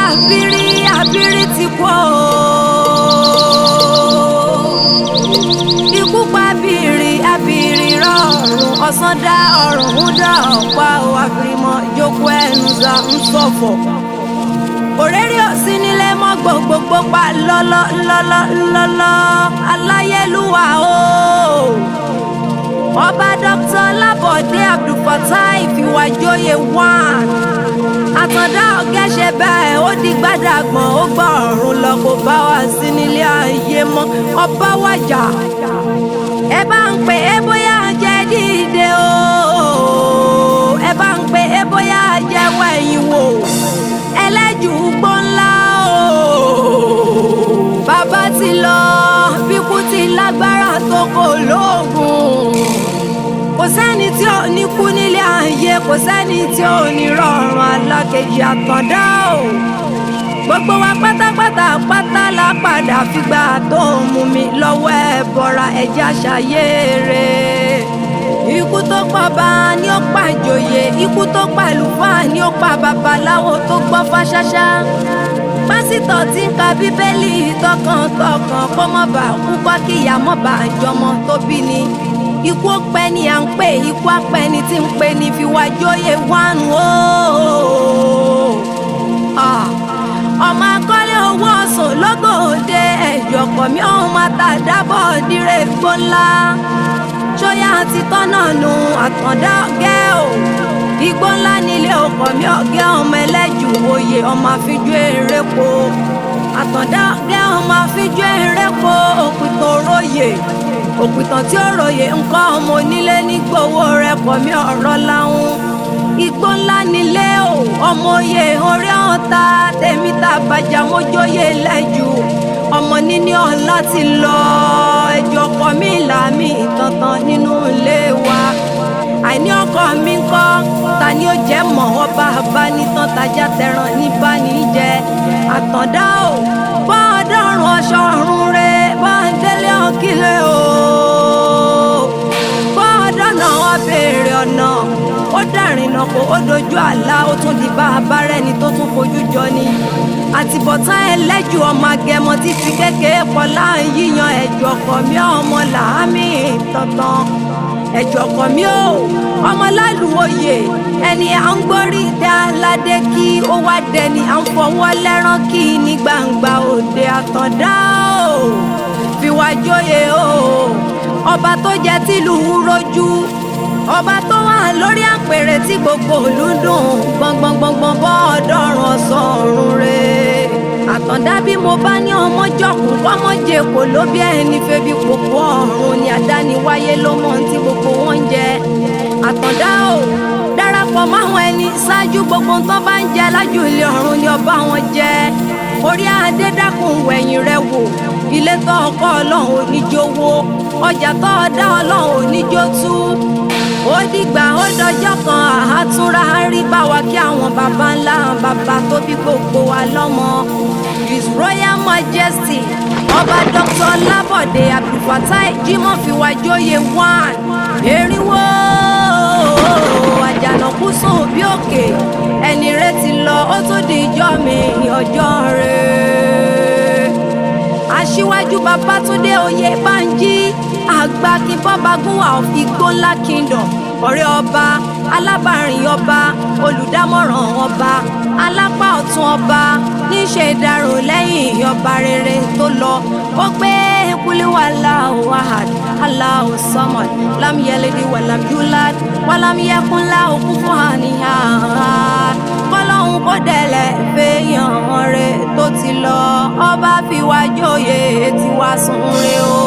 àbírí ti kú o. Ikú pa àbírí rọrùn ọ̀sán dá ọ̀rùn dá ọ̀pá o. Àbírímọ̀ jókòó ẹnu za ń ṣọ̀fọ̀. Òréré òsì nílé mọ́ gbogbogbò pa lọ́lọ́ aláyélúwà o. Ọba Dr. Olabode Abdulfatai ìfìwàjòyè one. Àtàndá ọ̀gẹ́ṣẹ̀ bẹ́ẹ̀ ó di gbádàgbọ̀n ó gbọ́ ọ̀run lọ kó bá wa sí nílé ayé mọ́ ọba wájà. Ẹ bá ń pè é bóyá jẹ́ dìde o. Ẹ bá ń pè é bóyá jẹ́ wẹ̀yìn wò. Eleju Igbonla o. Bàbá ti lọ bíkú ti lágbára tó kò lóògùn. Kò sẹ́ni tí ò ní kú nílé ayé, kò sẹ́ni tí ò ní rọrùn alákejì àtàndá o. Gbogbo wa pátápátá la padà fìgbà tó ń mú mi lọ́wọ́ ẹ̀ bọ́ra ẹ̀jẹ̀ àṣàyè rẹ̀. Ikú tó pa bá ní ó pa ìjòyè, ikú tó pa àlùfáà ní ó pa babaláwo tó gbọ́ fáṣáṣá. Pásítọ̀ tí ń ka bíbélì tọkàntọkàn kó mọ́ bá kú kọ́ kíyà mọ́ bá jọmọ tó bí ni. Ikú ọpẹ́ ni à ń pè, ikú apẹ́ ni tí ń pè ní ìfìwàjòyè one o. Ọmọ akọ́lé owó ọ̀sán lógòde ẹ̀jọ̀ ọkọ̀ mi ọ̀hún máa ta dábọ̀ dire Igbonla. Ṣóyá àti tọ́nà nu àtàndá ọ̀gẹ́ o. Igbonla nílé ọkọ̀ mi ọ̀gẹ́ ọmọ Eleju oyè ọmọ àfijú eréko. Àtàndá ọ̀gẹ́ ọmọ àfijú eréko òpìtàn òróyè. Òpìtàn tí ó ròyè nǹkan ọmọ onílé ní gbowó rẹ̀ pọ̀ mí ọ̀rọ̀ láhùn. Igbonla nílé o ọmọ oyè orí ọ̀tá tèmi tàbàjà mójóyè Eleju. Ọmọ níní ọ̀la ti lọ ẹjọ́ ọkọ mi làmì ìtàntàn nínú ilé wa. Àìní ọkọ mi kọ́ ta ni ó jẹ́ mọ̀ ọba abánitán tajà tẹran ní bánijẹ. Àtàndá o bọ́ ọdọ́rùn ọṣọ ọ̀run rẹ̀ bá ń délé ọ̀kílẹ̀ o. Bọ́ ọdọ́nà wọn béèrè ọ̀nà ó dàrínà kó ó dojú àlá ó tún di bá abárẹ́ni tó tún fojú jọ ni. Àtìbọ̀tán Eleju ọmọ agẹmọ títí kékeré pọ̀ láàrin yíyan ẹ̀jọ̀ ọkọ̀ mi ọmọ làámì tọ̀tàn. Ẹ̀jọ̀ ọkọ̀ mi ò ọmọ lálùwòye ẹni à ń gbórí dá aládé kí ó wá dẹni à ń fọwọ́ lẹ́rán kí ní gbangba òde. Àtàndá o fìwàjòyè o. Ọba tó jẹ́ tìlú rojú, ọba tó wà lórí àpèrè tí gbogbo ìlú dùn gbọ̀ngbọ̀ngbọ̀ngbọ̀n bọ́ ọ̀dọ́rùn ọ̀sán ọ̀run rẹ̀. Àtàndá bí mo bá ní ọmọ jọkùn kọ́mọ jẹ kò ló bí ẹni febi pòpò ọ̀run ni àdániwáyé ló mọ̀ tí gbogbo wọn ń jẹ. Àtàndá o darapọ̀ máwọn ẹni ṣáájú gbogbo tán bá ń jẹ lájú ilé ọ̀run ni ọba wọn jẹ. Orí adé dákun wẹ̀yìn rẹ̀ wò, ilé tó ọkọ ọlọ́run oníjó wó, ọjà tó ọdá ọlọ́run oníjó tú. Ó dìgbà ó dọjọ́ kan àhátúnra rí bá wa kí àwọn baba ńlá baba tó bí gbogbo wa lọ́mọ. His Royal Majesty Ọba Dr. Olabode Abdulfatai Jimoh ìfìwàjòyè one. Erinwo àjànàkú sùn bí òkè ẹni rẹ̀ ti lọ ó tún di ìjọ mi ọjọ́ rẹ̀. Aṣíwájú Babátúndé Oyèbánjí àgbàkin bọ́bagúnwà of Igbonla Kingdom. Ọ̀rẹ́ ọba, alábàárìn ọba, olùdámọ̀ràn ọba, alápá ọ̀tún ọba, níṣe ìdárò lẹ́yìn ọba rere tó lọ. Ó gbé kúlíwà Allahu ahad, Allahu samad, lam yalid walam yulad, walam yakun lahu kufuwan ahad. Kọ́lọ́hún kó dẹ̀lẹ̀ fẹ́yàn rẹ̀ tó ti lọ. Ọba fìwàjòyè tiwa sùn re o.